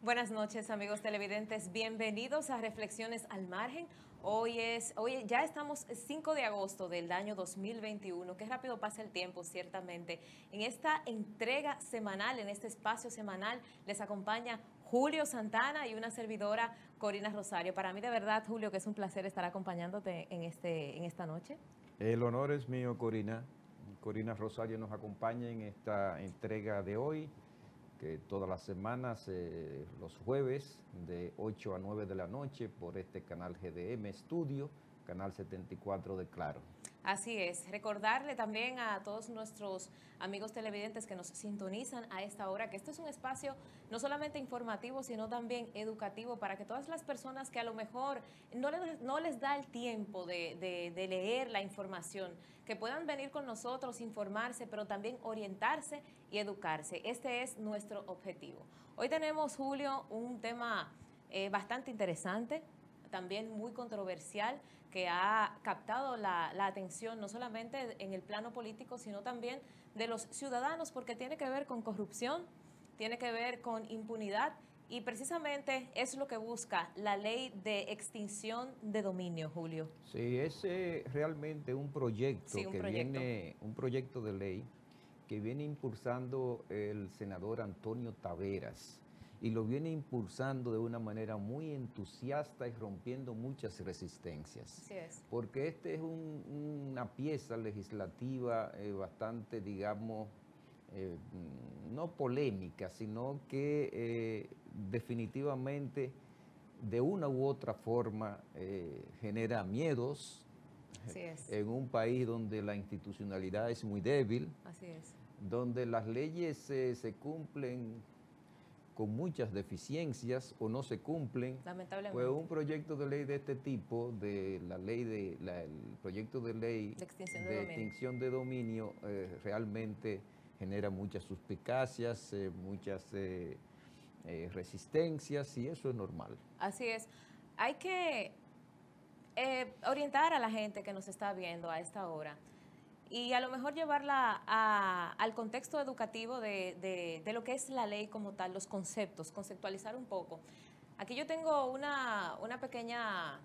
Buenas noches, amigos televidentes. Bienvenidos a Reflexiones al Margen. Hoy ya estamos 5 de agosto del año 2021. Qué rápido pasa el tiempo, ciertamente. En esta entrega semanal, en este espacio semanal, les acompaña Julio Santana y una servidora, Corina Rosario. Para mí, de verdad, Julio, que es un placer estar acompañándote en esta noche. El honor es mío, Corina. Corina Rosario nos acompaña en esta entrega de hoy, que todas las semanas, los jueves, de 8 a 9 de la noche, por este canal GDM Studio, canal 74 de Claro. Así es. Recordarle también a todos nuestros amigos televidentes que nos sintonizan a esta hora que este es un espacio no solamente informativo, sino también educativo para que todas las personas que a lo mejor no les da el tiempo de leer la información, que puedan venir con nosotros, informarse, pero también orientarse y educarse. Este es nuestro objetivo. Hoy tenemos, Julio, un tema bastante interesante, también muy controversial, que ha captado la atención no solamente en el plano político, sino también de los ciudadanos, porque tiene que ver con corrupción, tiene que ver con impunidad, y precisamente es lo que busca la ley de extinción de dominio, Julio. Sí, es realmente un proyecto, Sí, un proyecto de ley que viene impulsando el senador Antonio Taveras, y lo viene impulsando de una manera muy entusiasta y rompiendo muchas resistencias. Así es. Porque este es una pieza legislativa bastante, digamos, no polémica, sino que definitivamente de una u otra forma genera miedos. Así es. En un país donde la institucionalidad es muy débil, Así es. donde las leyes se cumplen con muchas deficiencias o no se cumplen. Lamentablemente. Pues un proyecto de ley de este tipo, el proyecto de ley de extinción de dominio, realmente genera muchas suspicacias, muchas resistencias, y eso es normal. Así es. Hay que orientar a la gente que nos está viendo a esta hora y a lo mejor llevarla al contexto educativo de lo que es la ley como tal, los conceptos, conceptualizar un poco. Aquí yo tengo una pequeña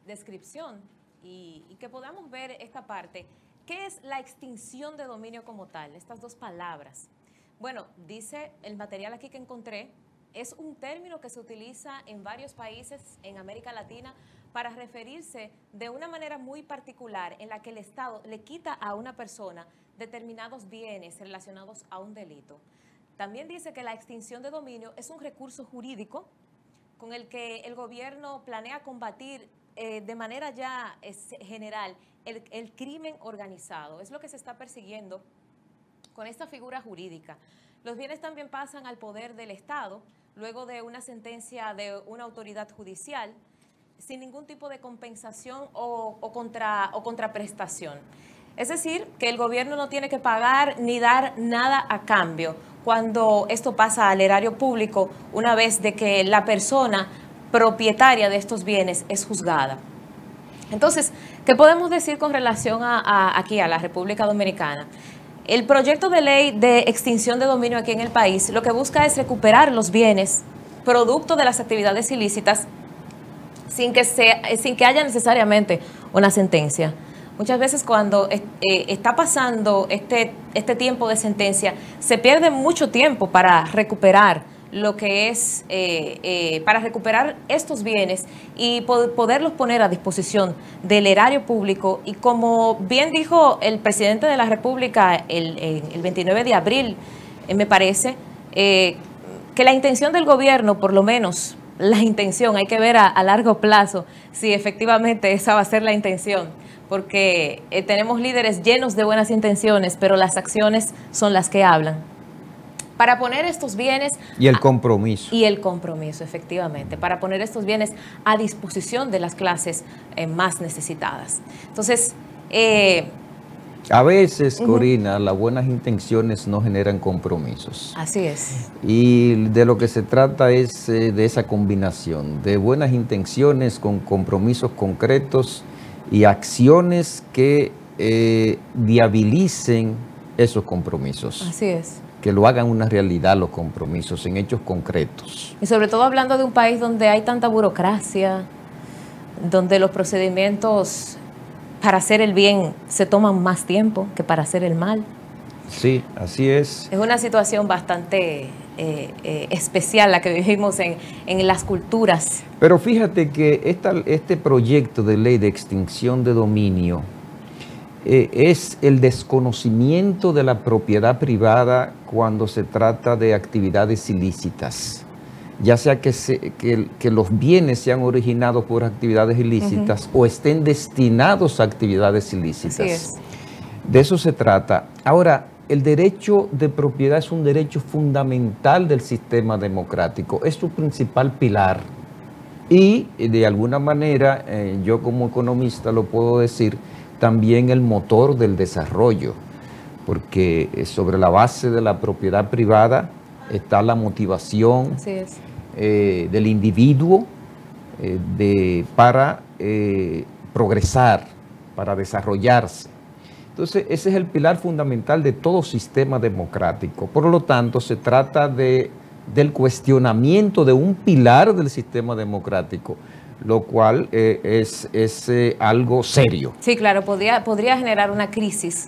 descripción y que podamos ver esta parte. ¿Qué es la extinción de dominio como tal? Estas dos palabras. Bueno, dice el material aquí que encontré, es un término que se utiliza en varios países en América Latina para referirse de una manera muy particular en la que el Estado le quita a una persona determinados bienes relacionados a un delito. También dice que la extinción de dominio es un recurso jurídico con el que el gobierno planea combatir de manera ya general el crimen organizado. Es lo que se está persiguiendo con esta figura jurídica. Los bienes también pasan al poder del Estado luego de una sentencia de una autoridad judicial, sin ningún tipo de compensación o contraprestación. Es decir, que el gobierno no tiene que pagar ni dar nada a cambio cuando esto pasa al erario público una vez de que la persona propietaria de estos bienes es juzgada. Entonces, ¿qué podemos decir con relación aquí a la República Dominicana? El proyecto de ley de extinción de dominio aquí en el país lo que busca es recuperar los bienes producto de las actividades ilícitas sin que haya necesariamente una sentencia. Muchas veces cuando está pasando este tiempo de sentencia, se pierde mucho tiempo para recuperar lo que es, para recuperar estos bienes y poderlos poner a disposición del erario público. Y como bien dijo el presidente de la República el 29 de abril, me parece, que la intención del gobierno, por lo menos la intención, hay que ver a largo plazo si efectivamente esa va a ser la intención, porque tenemos líderes llenos de buenas intenciones, pero las acciones son las que hablan. Para poner estos bienes... Y el compromiso. Y el compromiso, efectivamente, para poner estos bienes a disposición de las clases más necesitadas. Entonces... a veces, Corina, las buenas intenciones no generan compromisos. Así es. Y de lo que se trata es de esa combinación de buenas intenciones con compromisos concretos y acciones que viabilicen esos compromisos. Así es. que lo hagan una realidad los compromisos en hechos concretos. Y sobre todo hablando de un país donde hay tanta burocracia, donde los procedimientos para hacer el bien se toman más tiempo que para hacer el mal. Sí, así es. Es una situación bastante especial la que vivimos en las culturas. Pero fíjate que este proyecto de ley de extinción de dominio es el desconocimiento de la propiedad privada cuando se trata de actividades ilícitas. Ya sea que los bienes sean originados por actividades ilícitas o estén destinados a actividades ilícitas. Así es. De eso se trata. Ahora, el derecho de propiedad es un derecho fundamental del sistema democrático, es su principal pilar. Y de alguna manera, yo como economista lo puedo decir, también el motor del desarrollo, porque sobre la base de la propiedad privada está la motivación del individuo para progresar, para desarrollarse. Entonces, ese es el pilar fundamental de todo sistema democrático. Por lo tanto, se trata del cuestionamiento de un pilar del sistema democrático, lo cual es algo serio. Sí, claro, podría generar una crisis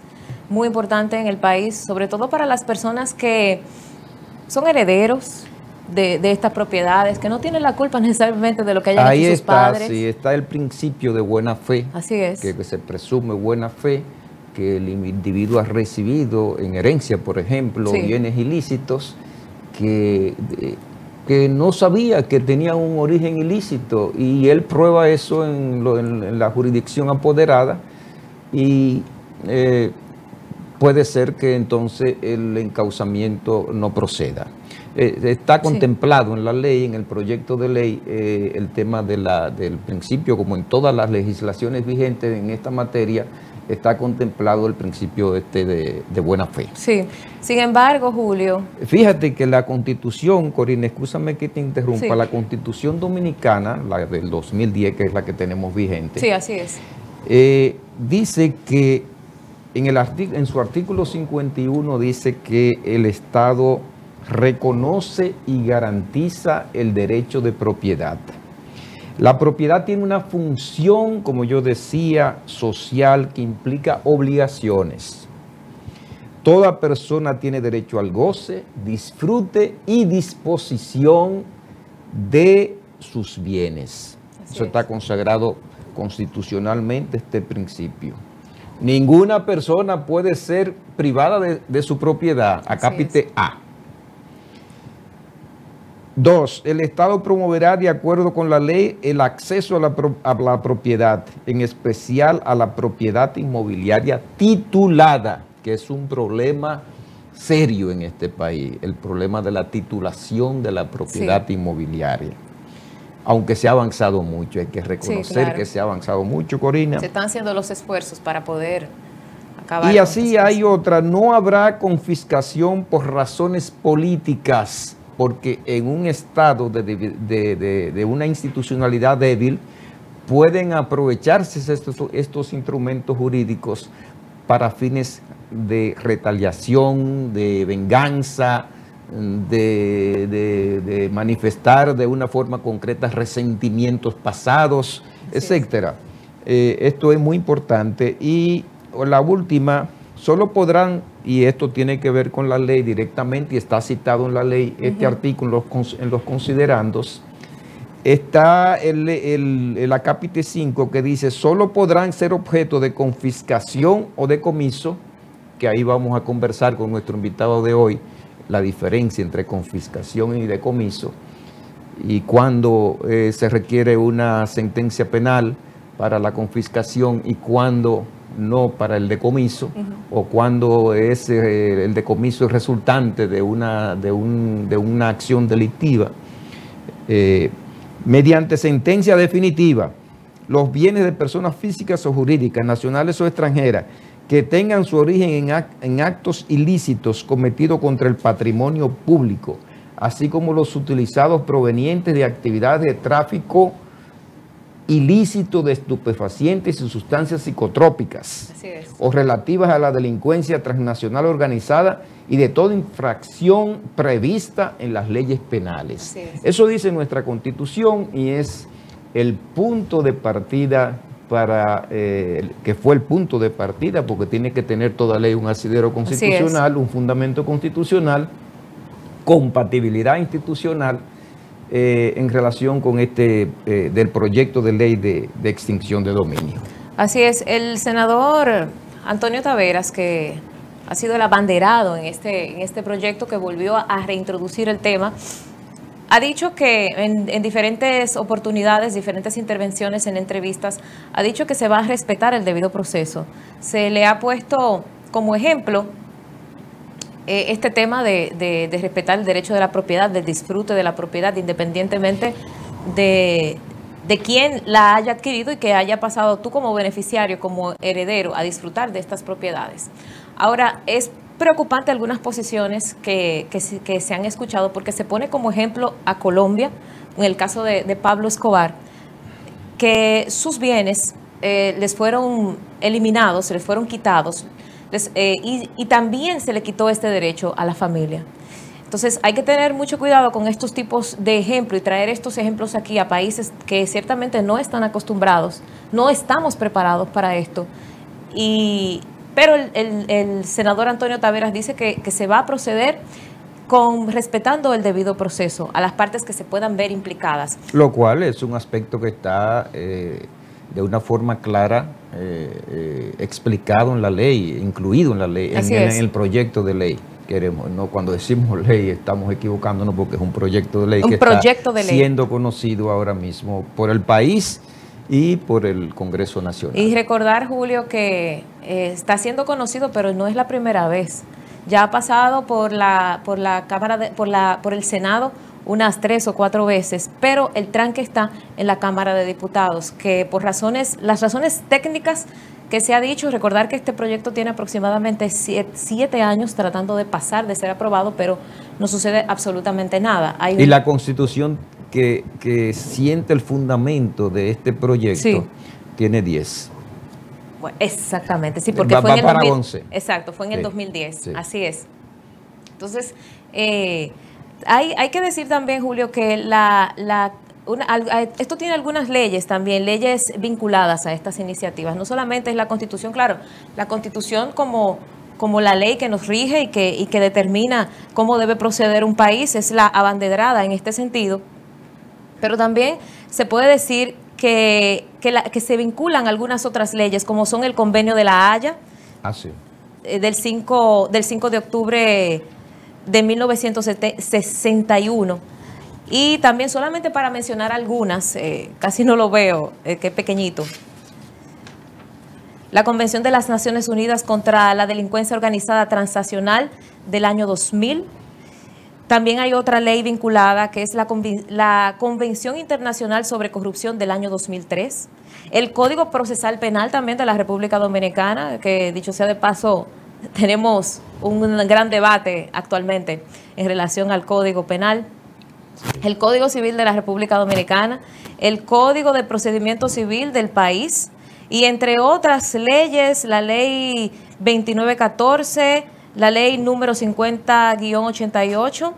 muy importante en el país, sobre todo para las personas que son herederos de estas propiedades, que no tienen la culpa necesariamente de lo que hayan hecho sus padres. Sí, está el principio de buena fe. Así es. Que se presume buena fe, que el individuo ha recibido en herencia, por ejemplo, bienes ilícitos, que no sabía que tenía un origen ilícito, y él prueba eso en la jurisdicción apoderada, y puede ser que entonces el encauzamiento no proceda. Está contemplado en la ley, en el proyecto de ley, el tema del principio, como en todas las legislaciones vigentes en esta materia, está contemplado el principio de buena fe. Sí, sin embargo, Julio. Fíjate que la Constitución, Corina, escúchame que te interrumpa, la Constitución Dominicana, la del 2010, que es la que tenemos vigente. Sí, así es. Dice que en su artículo 51 dice que el Estado reconoce y garantiza el derecho de propiedad. La propiedad tiene una función, como yo decía, social, que implica obligaciones. Toda persona tiene derecho al goce, disfrute y disposición de sus bienes. Eso está consagrado constitucionalmente, este principio. Ninguna persona puede ser privada de su propiedad, acápite A. 2. El Estado promoverá, de acuerdo con la ley, el acceso a la propiedad, en especial a la propiedad inmobiliaria titulada, que es un problema serio en este país, el problema de la titulación de la propiedad inmobiliaria. Aunque se ha avanzado mucho, hay que reconocer que se ha avanzado mucho, Corina. Se están haciendo los esfuerzos para poder acabar. Y así hay otra, no habrá confiscación por razones políticas, porque en un estado de una institucionalidad débil pueden aprovecharse estos instrumentos jurídicos para fines de retaliación, de venganza, de manifestar de una forma concreta resentimientos pasados, etcétera. Esto es muy importante. Y la última, solo podrán, y esto tiene que ver con la ley directamente y está citado en la ley, este artículo en los considerandos, está el acápite 5 que dice, solo podrán ser objeto de confiscación o decomiso, que ahí vamos a conversar con nuestro invitado de hoy, la diferencia entre confiscación y decomiso, y cuando se requiere una sentencia penal para la confiscación y cuando no para el decomiso, o cuando el decomiso es resultante de una acción delictiva. Mediante sentencia definitiva, los bienes de personas físicas o jurídicas, nacionales o extranjeras, que tengan su origen en actos ilícitos cometidos contra el patrimonio público, así como los utilizados provenientes de actividades de tráfico ilícito de estupefacientes y sustancias psicotrópicas. Así es. O relativas a la delincuencia transnacional organizada y de toda infracción prevista en las leyes penales. Así es. Eso dice nuestra Constitución y es el punto de partida para, que fue el punto de partida, porque tiene que tener toda ley un asidero constitucional, un fundamento constitucional, compatibilidad institucional, en relación con del proyecto de ley de extinción de dominio. Así es, el senador Antonio Taveras, que ha sido el abanderado en este proyecto que volvió a reintroducir el tema, ha dicho que en diferentes oportunidades, diferentes intervenciones en entrevistas, ha dicho que se va a respetar el debido proceso. Se le ha puesto como ejemplo este tema de respetar el derecho de la propiedad, del disfrute de la propiedad, independientemente de quién la haya adquirido y que haya pasado tú como beneficiario, como heredero, a disfrutar de estas propiedades. Ahora, es preocupante algunas posiciones que se han escuchado, porque se pone como ejemplo a Colombia, en el caso de Pablo Escobar, que sus bienes les fueron eliminados, se les fueron quitados, y también se le quitó este derecho a la familia. Entonces hay que tener mucho cuidado con estos tipos de ejemplos y traer estos ejemplos aquí a países que ciertamente no están acostumbrados, no estamos preparados para esto. Pero el senador Antonio Taveras dice que se va a proceder respetando el debido proceso a las partes que se puedan ver implicadas. Lo cual es un aspecto que está de una forma clara explicado en la ley, incluido en la ley, en el proyecto de ley. Queremos, no, cuando decimos ley estamos equivocándonos, porque es un proyecto de ley siendo conocido ahora mismo por el país y por el Congreso Nacional. Y recordar, Julio, que está siendo conocido, pero no es la primera vez. Ya ha pasado por la Cámara por el Senado unas 3 o 4 veces, pero el tranque está en la Cámara de Diputados, que por las razones técnicas que se ha dicho, recordar que este proyecto tiene aproximadamente 7 años tratando de pasar, de ser aprobado, pero no sucede absolutamente nada. Y la Constitución que siente el fundamento de este proyecto tiene 10. Bueno, exactamente, sí, porque fue en el 11. Exacto, fue en el 2010, sí. Así es. Entonces, hay que decir también, Julio, que esto tiene algunas leyes también, leyes vinculadas a estas iniciativas. No solamente es la Constitución, claro, la Constitución como la ley que nos rige y que determina cómo debe proceder un país, es la abanderada en este sentido, pero también se puede decir que se vinculan algunas otras leyes, como son el Convenio de la Haya, del 5 de octubre de 1961, y también, solamente para mencionar algunas, casi no lo veo, que es pequeñito, la Convención de las Naciones Unidas contra la Delincuencia Organizada Transnacional del año 2000. También hay otra ley vinculada, que es la Convención Internacional sobre Corrupción del año 2003. El Código Procesal Penal también de la República Dominicana, que dicho sea de paso, tenemos un gran debate actualmente en relación al Código Penal. El Código Civil de la República Dominicana, el Código de Procedimiento Civil del país, y entre otras leyes, la Ley 2914, la Ley número 50-88,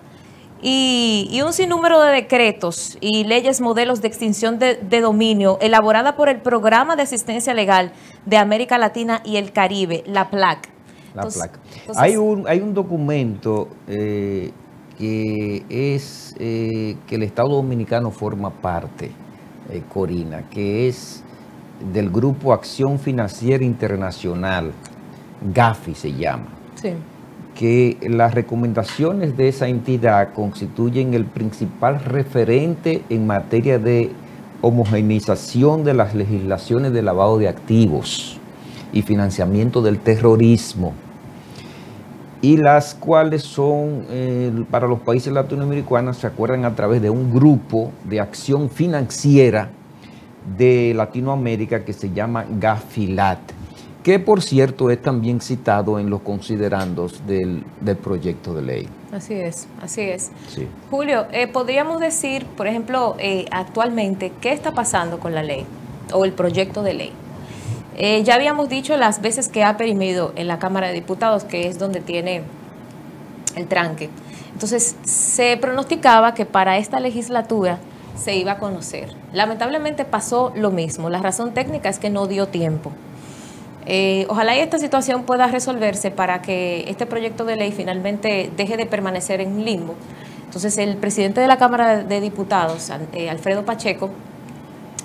y un sinnúmero de decretos y leyes modelos de extinción de dominio elaborada por el Programa de Asistencia Legal de América Latina y el Caribe, la PLAC. Entonces, hay un documento que el Estado Dominicano forma parte, Corina, que es del Grupo Acción Financiera Internacional, GAFI se llama. Sí. Que las recomendaciones de esa entidad constituyen el principal referente en materia de homogeneización de las legislaciones de lavado de activos y financiamiento del terrorismo, y las cuales son, para los países latinoamericanos, se acuerdan a través de un grupo de acción financiera de Latinoamérica que se llama GAFILAT, que por cierto es también citado en los considerandos del proyecto de ley. Así es, así es. Sí. Julio, podríamos decir, por ejemplo, actualmente, ¿qué está pasando con la ley o el proyecto de ley? Ya habíamos dicho las veces que ha perimido en la Cámara de Diputados, que es donde tiene el tranque. Entonces, se pronosticaba que para esta legislatura se iba a conocer. Lamentablemente pasó lo mismo. La razón técnica es que no dio tiempo. Ojalá y esta situación pueda resolverse para que este proyecto de ley finalmente deje de permanecer en limbo. Entonces, el presidente de la Cámara de Diputados, Alfredo Pacheco,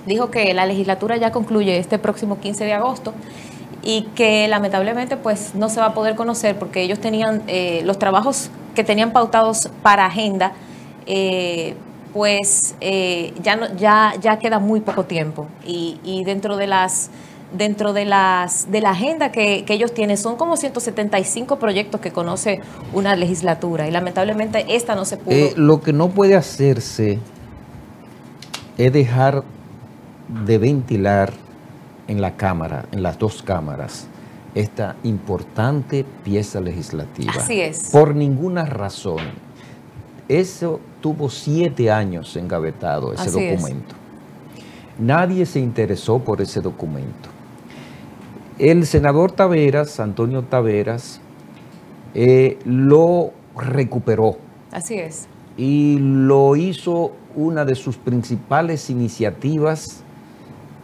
dijo que la legislatura ya concluye este próximo 15 de agosto y que lamentablemente pues no se va a poder conocer porque ellos tenían los trabajos que tenían pautados para agenda, ya queda muy poco tiempo y dentro de la agenda que ellos tienen son como 175 proyectos que conoce una legislatura y lamentablemente esta no se pudo. Lo que no puede hacerse es dejar de ventilar en la Cámara, en las dos cámaras, esta importante pieza legislativa. Así es. Por ninguna razón. Eso tuvo 7 años engavetado, ese documento. Nadie se interesó por ese documento. El senador Taveras, Antonio Taveras, lo recuperó. Así es. Y lo hizo una de sus principales iniciativas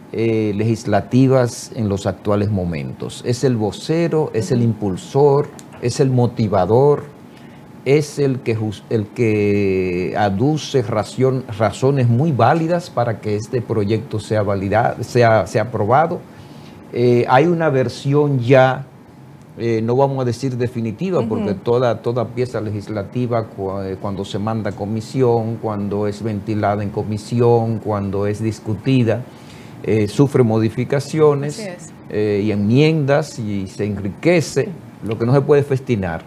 legislativas en los actuales momentos. Es el vocero, es el impulsor, es el motivador, es el que aduce razones muy válidas para que este proyecto sea aprobado. Hay una versión ya, no vamos a decir definitiva, porque toda pieza legislativa cuando se manda a comisión, cuando es ventilada en comisión, cuando es discutida, sufre modificaciones y enmiendas y se enriquece, lo que no se puede festinar.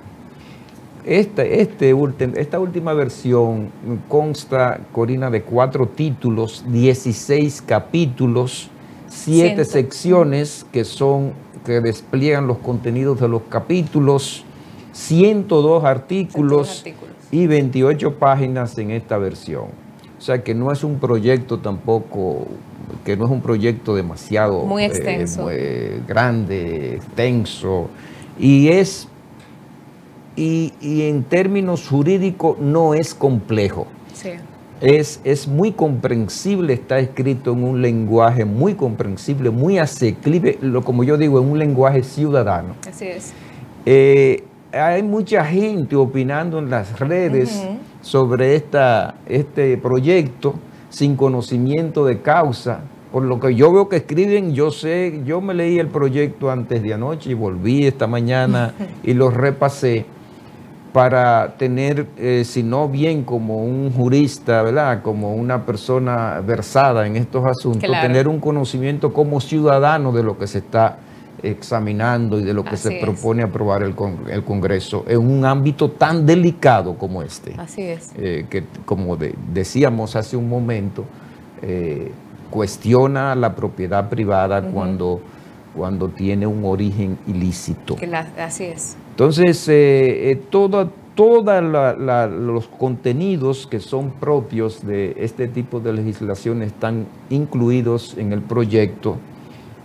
Esta última versión consta, Corina, de 4 títulos, 16 capítulos, 7 secciones que despliegan los contenidos de los capítulos, 102 artículos y 28 páginas en esta versión. O sea que no es un proyecto tampoco, que no es un proyecto demasiado muy extenso, grande, extenso, y en términos jurídicos no es complejo. Sí. Es muy comprensible, está escrito en un lenguaje muy comprensible, muy asequible, como yo digo, en un lenguaje ciudadano. Así es. Hay mucha gente opinando en las redes sobre este proyecto sin conocimiento de causa. Por lo que yo veo que escriben, yo me leí el proyecto antes de anoche y volví esta mañana y lo repasé para tener, si no bien como un jurista, ¿verdad?, como una persona versada en estos asuntos, tener un conocimiento como ciudadano de lo que se está examinando y de lo que se propone aprobar el Congreso en un ámbito tan delicado como este. Así es. Que como decíamos hace un momento, cuestiona la propiedad privada cuando tiene un origen ilícito. Así es. Entonces, todos los contenidos que son propios de este tipo de legislación están incluidos en el proyecto.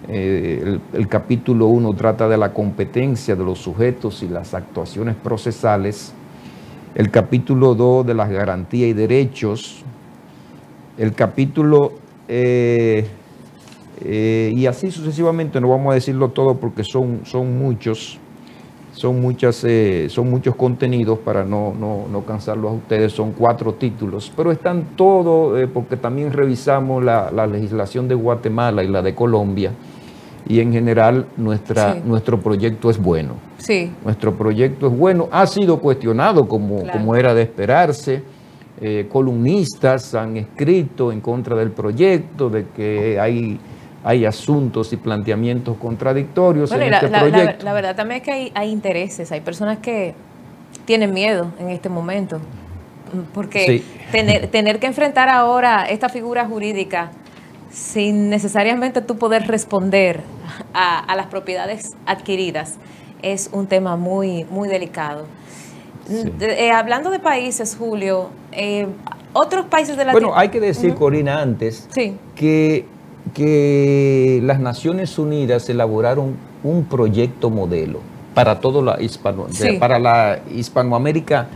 El capítulo 1 trata de la competencia de los sujetos y las actuaciones procesales. El capítulo 2 de las garantías y derechos. El capítulo, y así sucesivamente, no vamos a decirlo todo porque son muchos contenidos para no cansarlos a ustedes. Son 4 títulos, pero están todos, porque también revisamos la legislación de Guatemala y la de Colombia, y en general nuestro proyecto es bueno. Sí. Nuestro proyecto es bueno, ha sido cuestionado como era de esperarse. Columnistas han escrito en contra del proyecto, de que hay asuntos y planteamientos contradictorios en este proyecto. La verdad también es que hay intereses, hay personas que tienen miedo en este momento, porque tener que enfrentar ahora esta figura jurídica sin necesariamente tú poder responder a las propiedades adquiridas es un tema muy, muy delicado. Sí. Hablando de países, Julio, otros países de Bueno, hay que decir, Corina, antes sí. que las Naciones Unidas elaboraron un proyecto modelo para toda la Sí. para la Hispanoamérica,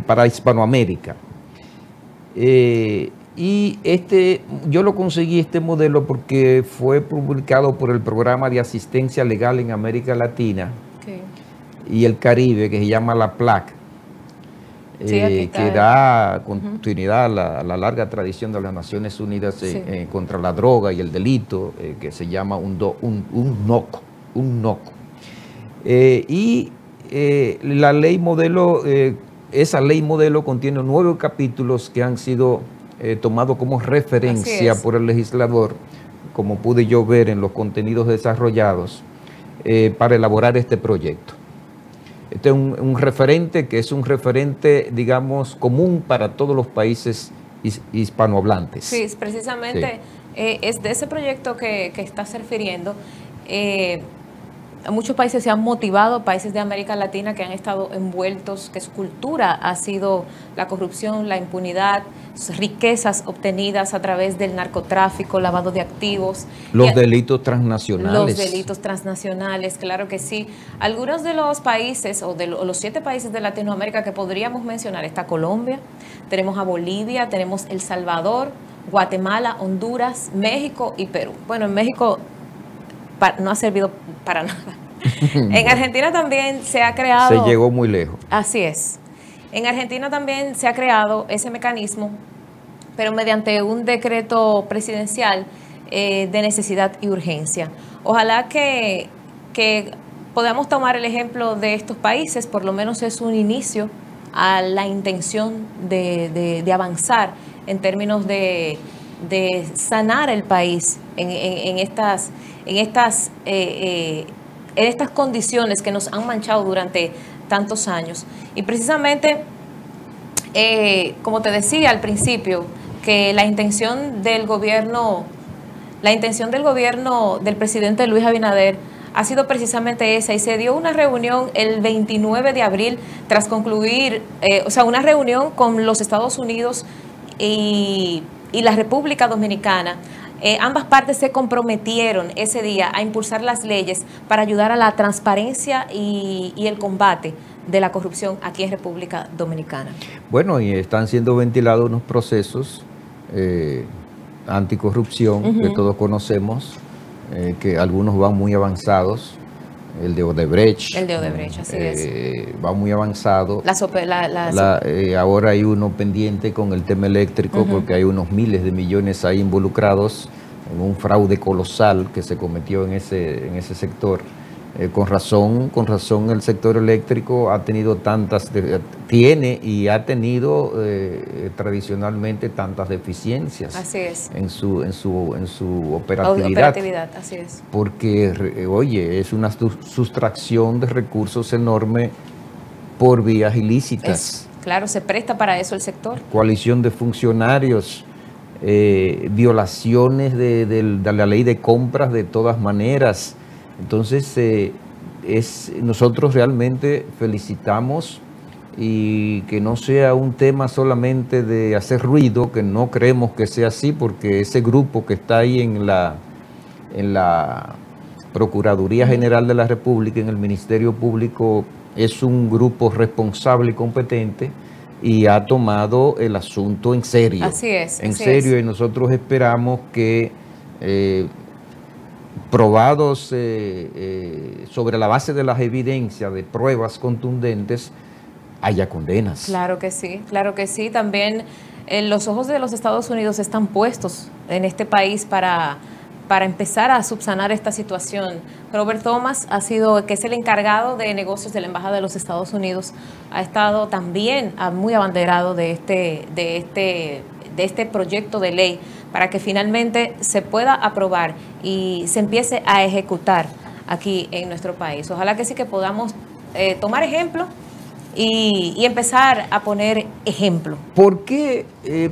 para Hispanoamérica. Y yo lo conseguí este modelo porque fue publicado por el Programa de Asistencia Legal en América Latina y el Caribe, que se llama la PLAC, sí, que da continuidad a la larga tradición de las Naciones Unidas contra la droga y el delito, que se llama un NOC. La ley modelo, esa ley modelo contiene 9 capítulos que han sido tomados como referencia por el legislador, como pude yo ver en los contenidos desarrollados, para elaborar este proyecto. Este es un referente que es un referente, digamos, común para todos los países hispanohablantes. Sí, precisamente es de ese proyecto que estás refiriendo. Muchos países se han motivado, países de América Latina que han estado envueltos, que su cultura ha sido la corrupción, la impunidad, riquezas obtenidas a través del narcotráfico, lavado de activos. Los delitos transnacionales. Los delitos transnacionales, claro que sí. Algunos de los países, o de los 7 países de Latinoamérica que podríamos mencionar, está Colombia, tenemos a Bolivia, tenemos El Salvador, Guatemala, Honduras, México y Perú. Bueno, en México no ha servido para nada. En Argentina también se ha creado... Se llegó muy lejos. Así es. En Argentina también se ha creado ese mecanismo, pero mediante un decreto presidencial de necesidad y urgencia. Ojalá que podamos tomar el ejemplo de estos países, por lo menos es un inicio a la intención de avanzar en términos de sanar el país en estas condiciones que nos han manchado durante tantos años. Y precisamente, como te decía al principio, que la intención del gobierno del presidente Luis Abinader ha sido precisamente esa, y se dio una reunión el 29 de abril tras concluir, una reunión con los Estados Unidos y la República Dominicana. Ambas partes se comprometieron ese día a impulsar las leyes para ayudar a la transparencia y el combate de la corrupción aquí en República Dominicana. Bueno, y están siendo ventilados unos procesos anticorrupción que todos conocemos, que algunos van muy avanzados. El de Odebrecht. El de Odebrecht, así es. Va muy avanzado. Ahora hay uno pendiente con el tema eléctrico, porque hay unos miles de millones ahí involucrados en un fraude colosal que se cometió en ese sector. Con razón el sector eléctrico ha tenido tiene y ha tenido tradicionalmente tantas deficiencias. Así es. En su operatividad. Así es. Porque, oye, es una sustracción de recursos enorme por vías ilícitas. Claro, se presta para eso el sector. Coalición de funcionarios, violaciones de la ley de compras de todas maneras. Entonces, nosotros realmente felicitamos, y que no sea un tema solamente de hacer ruido, que no creemos que sea así, porque ese grupo que está ahí en la Procuraduría General de la República, en el Ministerio Público, es un grupo responsable y competente y ha tomado el asunto en serio. Así es. En serio, y nosotros esperamos que probados sobre la base de las evidencias, de pruebas contundentes, haya condenas. Claro que sí, claro que sí. También los ojos de los Estados Unidos están puestos en este país para empezar a subsanar esta situación. Robert Thomas que es el encargado de negocios de la Embajada de los Estados Unidos, ha estado también muy abanderado de este proyecto de ley para que finalmente se pueda aprobar y se empiece a ejecutar aquí en nuestro país. Ojalá que sí que podamos tomar ejemplo y empezar a poner ejemplo. ¿Por qué,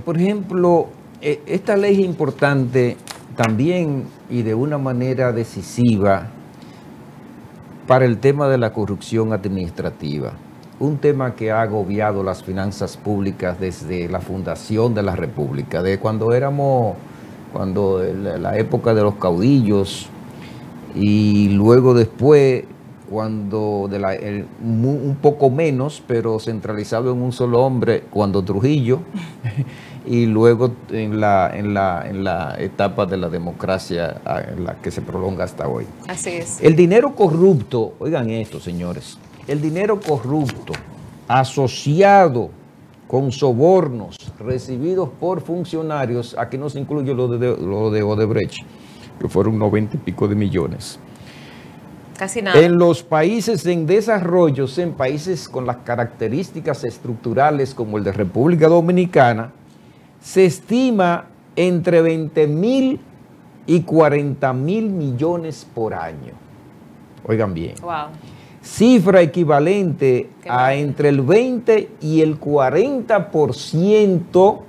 por ejemplo, esta ley es importante también y de una manera decisiva para el tema de la corrupción administrativa? un tema que ha agobiado las finanzas públicas desde la fundación de la República, de la época de los caudillos y luego después, un poco menos, pero centralizado en un solo hombre, cuando Trujillo, y luego en la etapa de la democracia, en la que se prolonga hasta hoy. Así es. El dinero corrupto, oigan esto, señores, el dinero corrupto asociado con sobornos recibidos por funcionarios, aquí no se incluye lo de Odebrecht, que fueron 90 y pico de millones. Casi nada. En los países en desarrollo, en países con las características estructurales como el de República Dominicana, se estima entre 20.000 y 40.000 millones por año. Oigan bien. Wow. Cifra equivalente a entre el 20 y el 40%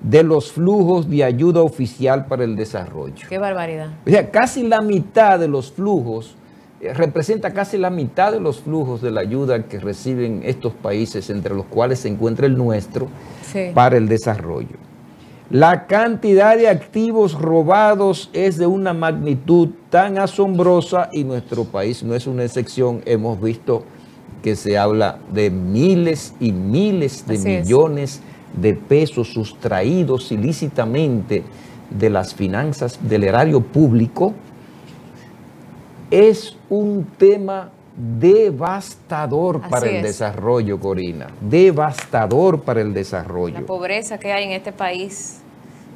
de los flujos de ayuda oficial para el desarrollo. Qué barbaridad. O sea, casi la mitad de los flujos, representa casi la mitad de los flujos de la ayuda que reciben estos países, entre los cuales se encuentra el nuestro, sí, para el desarrollo. La cantidad de activos robados es de una magnitud tan asombrosa y nuestro país no es una excepción. Hemos visto que se habla de miles y miles de millones de pesos sustraídos ilícitamente de las finanzas del erario público. Es un tema devastador para el desarrollo, Corina. Devastador para el desarrollo. La pobreza que hay en este país.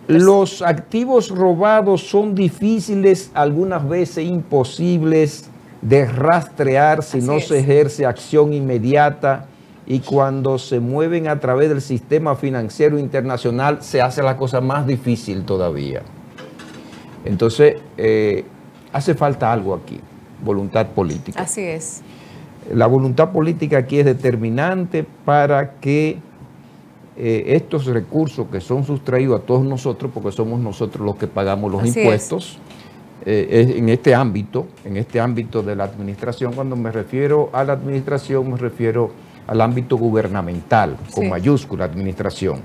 Los activos robados son difíciles, algunas veces imposibles de rastrear si no se ejerce acción inmediata, y cuando se mueven a través del sistema financiero internacional se hace la cosa más difícil todavía. Entonces, hace falta algo aquí, voluntad política. Así es. La voluntad política aquí es determinante para que estos recursos que son sustraídos a todos nosotros, porque somos nosotros los que pagamos los impuestos, en este ámbito de la administración. Cuando me refiero a la administración, me refiero al ámbito gubernamental, con mayúscula, administración.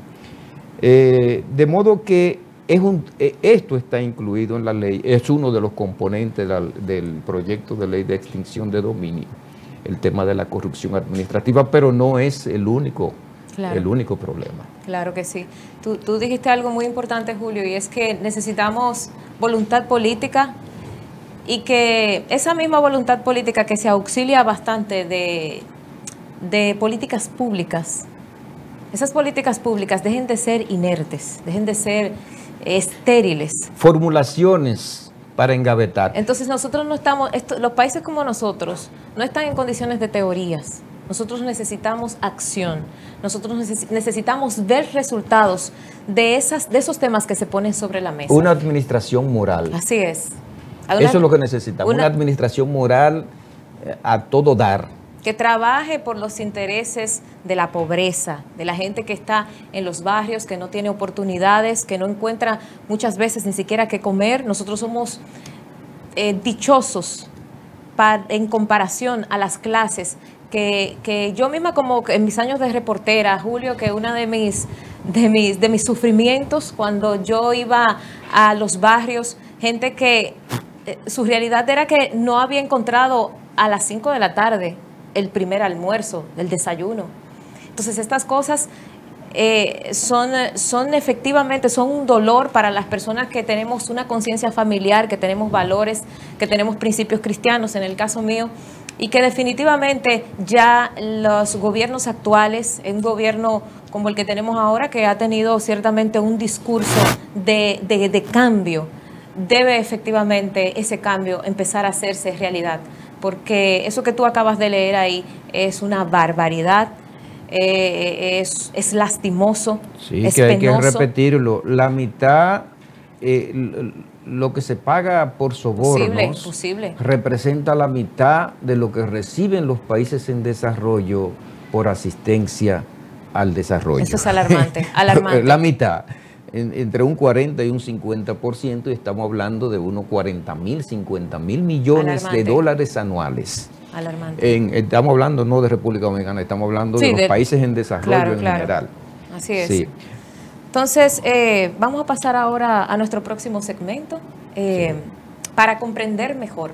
De modo que esto está incluido en la ley, es uno de los componentes del proyecto de ley de extinción de dominio, el tema de la corrupción administrativa, pero no es el único problema. Claro que sí. Tú dijiste algo muy importante, Julio, y es que necesitamos voluntad política, y que esa misma voluntad política que se auxilia bastante de políticas públicas, esas políticas públicas dejen de ser inertes, dejen de ser estériles. Formulaciones para engavetar. Entonces nosotros no estamos, los países como nosotros no están en condiciones de teorías. Nosotros necesitamos acción, nosotros necesitamos ver resultados de esos temas que se ponen sobre la mesa. Una administración moral. Así es. Eso es lo que necesitamos, una administración moral a todo dar. Que trabaje por los intereses de la pobreza, de la gente que está en los barrios, que no tiene oportunidades, que no encuentra muchas veces ni siquiera qué comer. Nosotros somos dichosos en comparación a las clases que yo misma, como en mis años de reportera, Julio, que una de mis sufrimientos cuando yo iba a los barrios, gente que su realidad era que no había encontrado a las 5 de la tarde el primer almuerzo, el desayuno. Entonces estas cosas son efectivamente un dolor para las personas que tenemos una conciencia familiar, que tenemos valores, que tenemos principios cristianos, en el caso mío, y que definitivamente ya los gobiernos actuales, un gobierno como el que tenemos ahora, que ha tenido ciertamente un discurso de cambio, debe efectivamente ese cambio empezar a hacerse realidad, porque eso que tú acabas de leer ahí es una barbaridad, es lastimoso, sí, es que hay penoso. Que repetirlo, la mitad, lo que se paga por sobornos representa la mitad de lo que reciben los países en desarrollo por asistencia al desarrollo. Eso es alarmante, alarmante. La mitad, entre un 40 y un 50%, y estamos hablando de unos 40.000, 50.000 millones de dólares anuales. alarmante. Estamos hablando no de República Dominicana, estamos hablando de los países en desarrollo en general. Así es. Sí. Entonces, vamos a pasar ahora a nuestro próximo segmento para comprender mejor.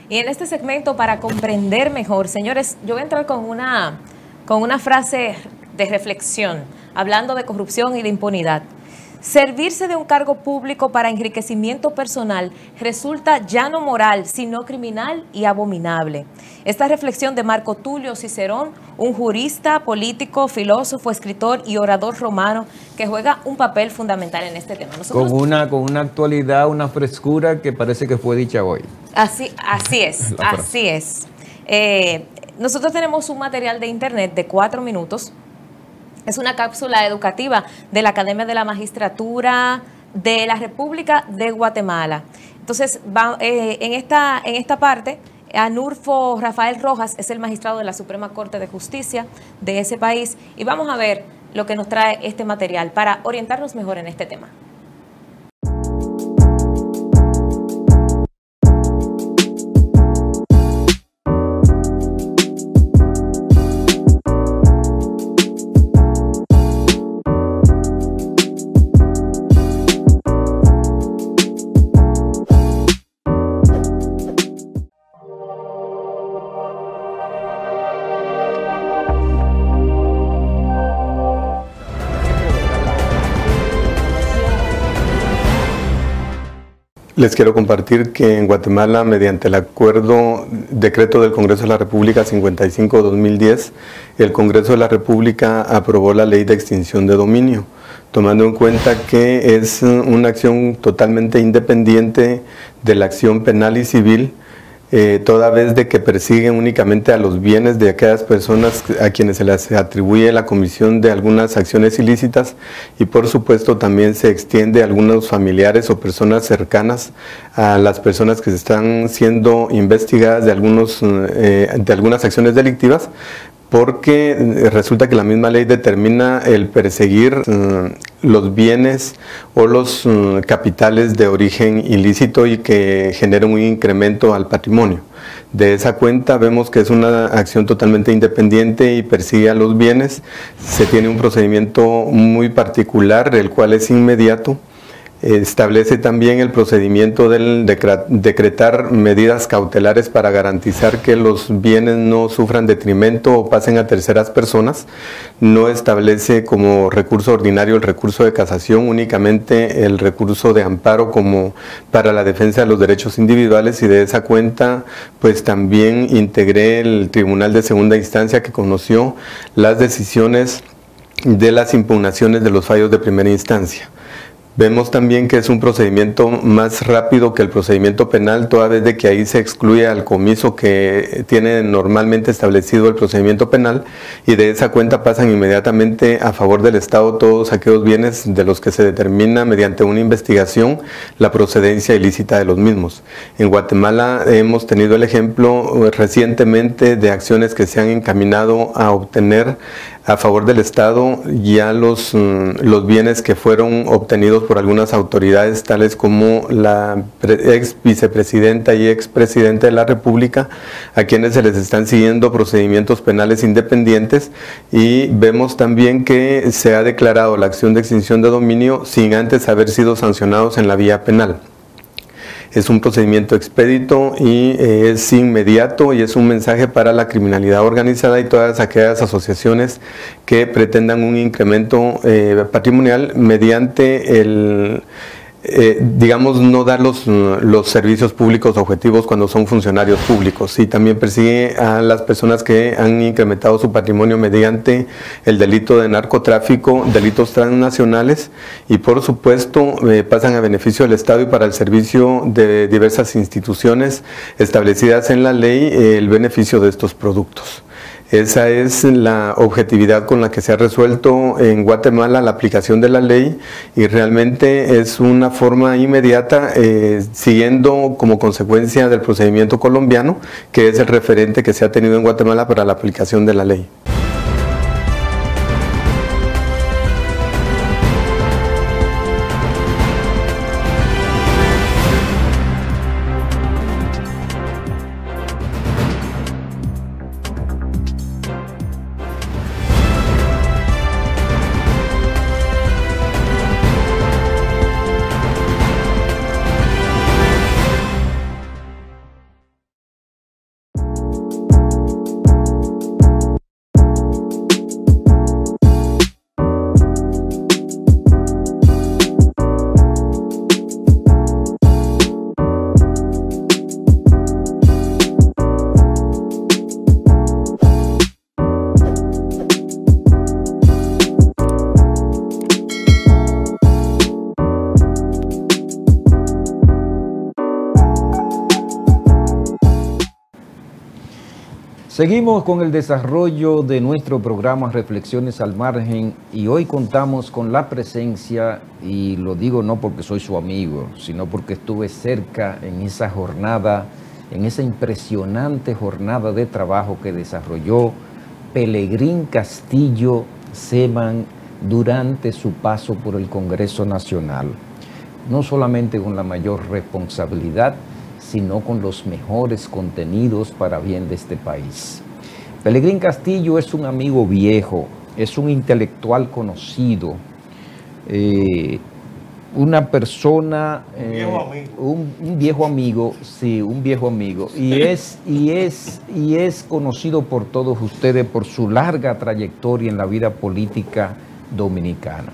Y en este segmento, para comprender mejor, señores, yo voy a entrar con una frase de reflexión, hablando de corrupción y de impunidad. Servirse de un cargo público para enriquecimiento personal resulta ya no moral, sino criminal y abominable. Esta reflexión de Marco Tulio Cicerón, un jurista, político, filósofo, escritor y orador romano que juega un papel fundamental en este tema. Con una actualidad, una frescura que parece que fue dicha hoy. Así es. Nosotros tenemos un material de internet de 4 minutos. Es una cápsula educativa de la Academia de la Magistratura de la República de Guatemala. Entonces, en esta parte, Anulfo Rafael Rojas es el magistrado de la Suprema Corte de Justicia de ese país y vamos a ver lo que nos trae este material para orientarnos mejor en este tema. Les quiero compartir que en Guatemala, mediante el decreto del Congreso de la República 55-2010, el Congreso de la República aprobó la Ley de Extinción de Dominio, tomando en cuenta que es una acción totalmente independiente de la acción penal y civil, toda vez de que persiguen únicamente a los bienes de aquellas personas a quienes se les atribuye la comisión de algunas acciones ilícitas y por supuesto también se extiende a algunos familiares o personas cercanas a las personas que se están siendo investigadas de algunas acciones delictivas, porque resulta que la misma ley determina el perseguir los bienes o los capitales de origen ilícito y que generen un incremento al patrimonio. De esa cuenta vemos que es una acción totalmente independiente y persigue a los bienes. Se tiene un procedimiento muy particular, el cual es inmediato. Establece también el procedimiento del decretar medidas cautelares para garantizar que los bienes no sufran detrimento o pasen a terceras personas. No establece como recurso ordinario el recurso de casación, únicamente el recurso de amparo como para la defensa de los derechos individuales, y de esa cuenta pues también integré el Tribunal de Segunda Instancia que conoció las decisiones de las impugnaciones de los fallos de primera instancia. Vemos también que es un procedimiento más rápido que el procedimiento penal, toda vez de que ahí se excluye al comiso que tiene normalmente establecido el procedimiento penal, y de esa cuenta pasan inmediatamente a favor del Estado todos aquellos bienes de los que se determina mediante una investigación la procedencia ilícita de los mismos. En Guatemala hemos tenido el ejemplo recientemente de acciones que se han encaminado a obtener a favor del Estado ya los bienes que fueron obtenidos por algunas autoridades, tales como la ex vicepresidenta y expresidenta de la República, a quienes se les están siguiendo procedimientos penales independientes, y vemos también que se ha declarado la acción de extinción de dominio sin antes haber sido sancionados en la vía penal. Es un procedimiento expedito y es inmediato, y es un mensaje para la criminalidad organizada y todas aquellas asociaciones que pretendan un incremento patrimonial mediante el digamos, no dar los servicios públicos objetivos cuando son funcionarios públicos, y también persigue a las personas que han incrementado su patrimonio mediante el delito de narcotráfico, delitos transnacionales, y por supuesto pasan a beneficio del Estado y para el servicio de diversas instituciones establecidas en la ley el beneficio de estos productos. Esa es la objetividad con la que se ha resuelto en Guatemala la aplicación de la ley, y realmente es una forma inmediata, siguiendo como consecuencia del procedimiento colombiano, que es el referente que se ha tenido en Guatemala para la aplicación de la ley. Seguimos con el desarrollo de nuestro programa Reflexiones al Margen, y hoy contamos con la presencia, y lo digo no porque soy su amigo, sino porque estuve cerca en esa jornada, en esa impresionante jornada de trabajo que desarrolló Pelegrín Castillo Seman durante su paso por el Congreso Nacional. No solamente con la mayor responsabilidad, sino con los mejores contenidos para bien de este país. Pelegrín Castillo es un amigo viejo, es un intelectual conocido, una persona, un viejo amigo, sí, un viejo amigo, y es conocido por todos ustedes por su larga trayectoria en la vida política dominicana.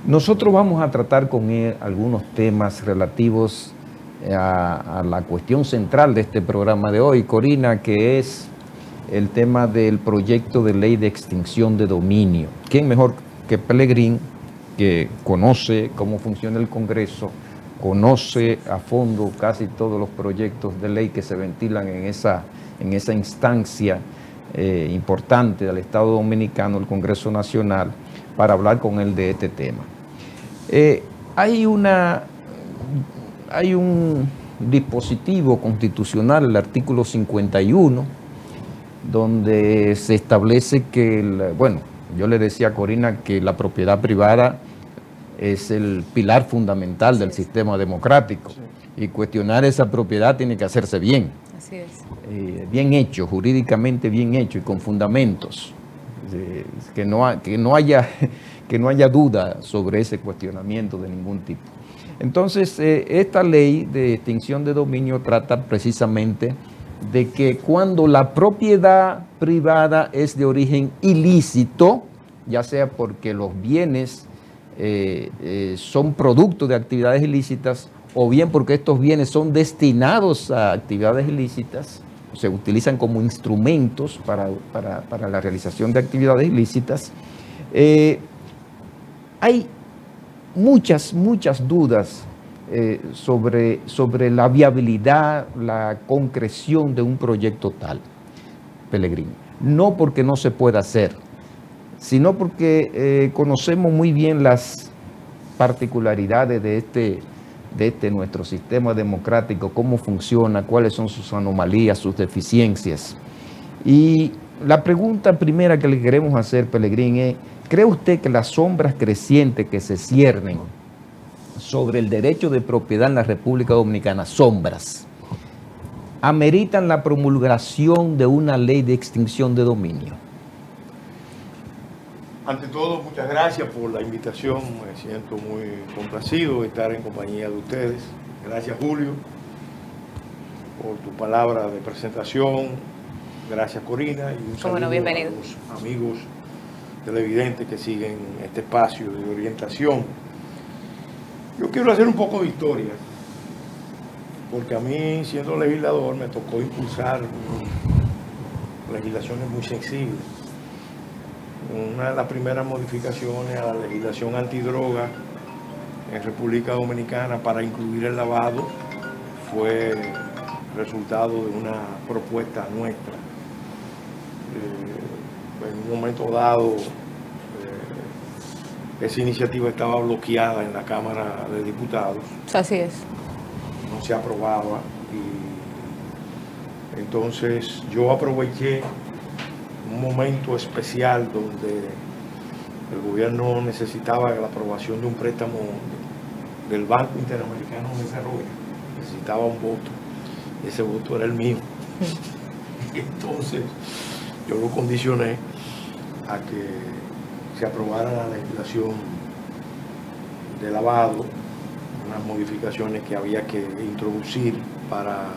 Nosotros vamos a tratar con él algunos temas relativos a la cuestión central de este programa de hoy, Corina, que es el tema del proyecto de ley de extinción de dominio. ¿Quién mejor que Pelegrín, que conoce cómo funciona el Congreso, conoce a fondo casi todos los proyectos de ley que se ventilan en esa instancia importante del Estado Dominicano, el Congreso Nacional, para hablar con él de este tema? Hay un dispositivo constitucional, el artículo 51, donde se establece que, bueno, yo le decía a Corina que la propiedad privada es el pilar fundamental del sistema democrático, y cuestionar esa propiedad tiene que hacerse bien. Así es. Bien hecho, jurídicamente bien hecho y con fundamentos, que no haya duda sobre ese cuestionamiento de ningún tipo. Entonces, esta ley de extinción de dominio trata precisamente de que cuando la propiedad privada es de origen ilícito, ya sea porque los bienes son producto de actividades ilícitas, o bien porque estos bienes son destinados a actividades ilícitas, se utilizan como instrumentos para la realización de actividades ilícitas, hay muchas dudas sobre la viabilidad, la concreción de un proyecto tal, Pelegrín. No porque no se pueda hacer, sino porque conocemos muy bien las particularidades de este nuestro sistema democrático, cómo funciona, cuáles son sus anomalías, sus deficiencias. Y la pregunta primera que le queremos hacer, Pelegrín, es: ¿cree usted que las sombras crecientes que se ciernen sobre el derecho de propiedad en la República Dominicana, sombras, ameritan la promulgación de una ley de extinción de dominio? Ante todo, muchas gracias por la invitación. Me siento muy complacido de estar en compañía de ustedes. Gracias, Julio, por tu palabra de presentación. Gracias, Corina. Y un saludo a los amigos televidentes que siguen este espacio de orientación. Yo quiero hacer un poco de historia, porque a mí, siendo legislador, me tocó impulsar legislaciones muy sensibles. Una de las primeras modificaciones a la legislación antidroga en República Dominicana para incluir el lavado fue resultado de una propuesta nuestra. En un momento dado, esa iniciativa estaba bloqueada en la Cámara de Diputados. Así es. No se aprobaba y entonces yo aproveché un momento especial donde el gobierno necesitaba la aprobación de un préstamo del Banco Interamericano de Desarrollo, necesitaba un voto, ese voto era el mío. Entonces yo lo condicioné a que se aprobara la legislación de lavado, unas modificaciones que había que introducir para,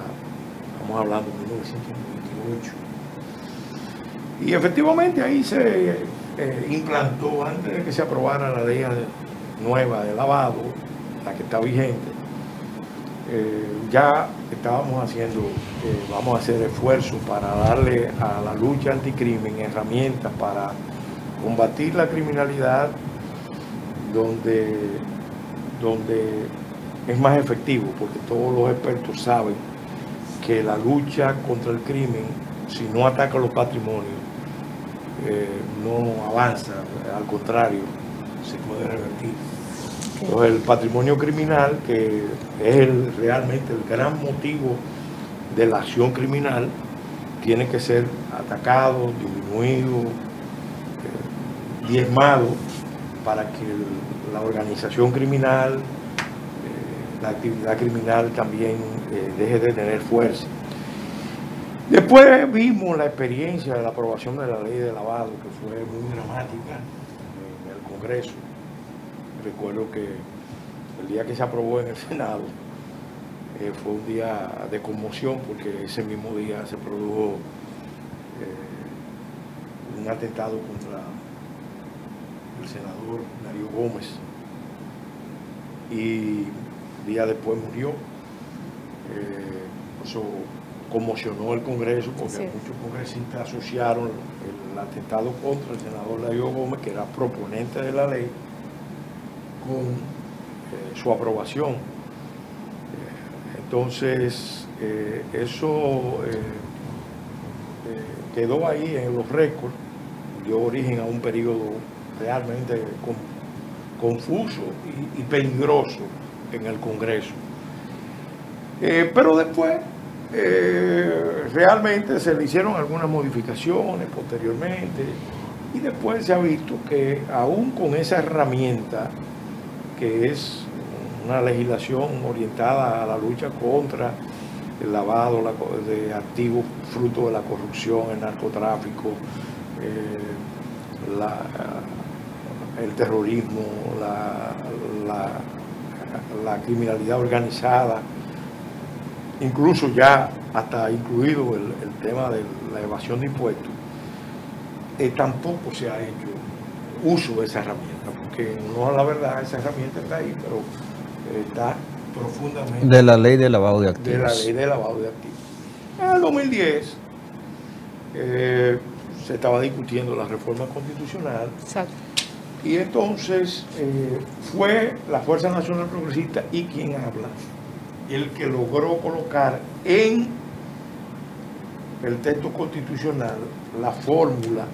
estamos hablando de 1998. Y efectivamente ahí se implantó, antes de que se aprobara la ley nueva de lavado, la que está vigente, ya estábamos haciendo, vamos a hacer esfuerzos para darle a la lucha anticrimen herramientas para combatir la criminalidad donde es más efectivo, porque todos los expertos saben que la lucha contra el crimen, si no ataca los patrimonios, no avanza, al contrario, se puede revertir. Entonces, el patrimonio criminal, que es realmente el gran motivo de la acción criminal, tiene que ser atacado, disminuido, diezmado, para que la organización criminal, la actividad criminal también deje de tener fuerza. Después vimos la experiencia de la aprobación de la ley de lavado, que fue muy dramática en el Congreso. Recuerdo que el día que se aprobó en el Senado fue un día de conmoción, porque ese mismo día se produjo un atentado contra el senador Darío Gómez, y día después murió. Eso conmocionó el Congreso, porque sí, muchos congresistas asociaron el atentado contra el senador Darío Gómez, que era proponente de la ley, con su aprobación. Entonces, eso quedó ahí en los récords, dio origen a un periodo realmente confuso y peligroso en el Congreso. Pero después, realmente se le hicieron algunas modificaciones posteriormente, y después se ha visto que aún con esa herramienta, que es una legislación orientada a la lucha contra el lavado de activos fruto de la corrupción, el narcotráfico, el terrorismo, la criminalidad organizada, incluso ya hasta incluido el tema de la evasión de impuestos, tampoco se ha hecho uso de esa herramienta, porque no, la verdad, esa herramienta está ahí, pero está profundamente... De la ley de lavado de activos. De la ley de lavado de activos. En el 2010 se estaba discutiendo la reforma constitucional. Exacto. Y entonces fue la Fuerza Nacional Progresista y quien habla, el que logró colocar en el texto constitucional la fórmula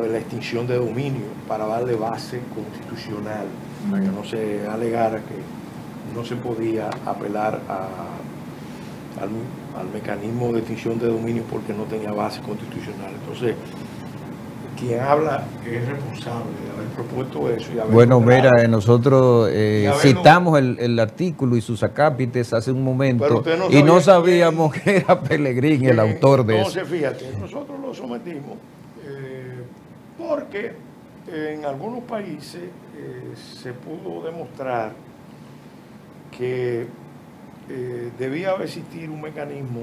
de la extinción de dominio para darle base constitucional, para que no se alegara que no se podía apelar al mecanismo de extinción de dominio porque no tenía base constitucional. Entonces, quien habla es responsable de haber propuesto eso. Y haber bueno, logrado. mira, nosotros citamos el artículo y sus acápites hace un momento y no sabíamos que era Pelegrín el autor de eso. Entonces, fíjate, nosotros lo sometimos porque en algunos países se pudo demostrar que debía existir un mecanismo,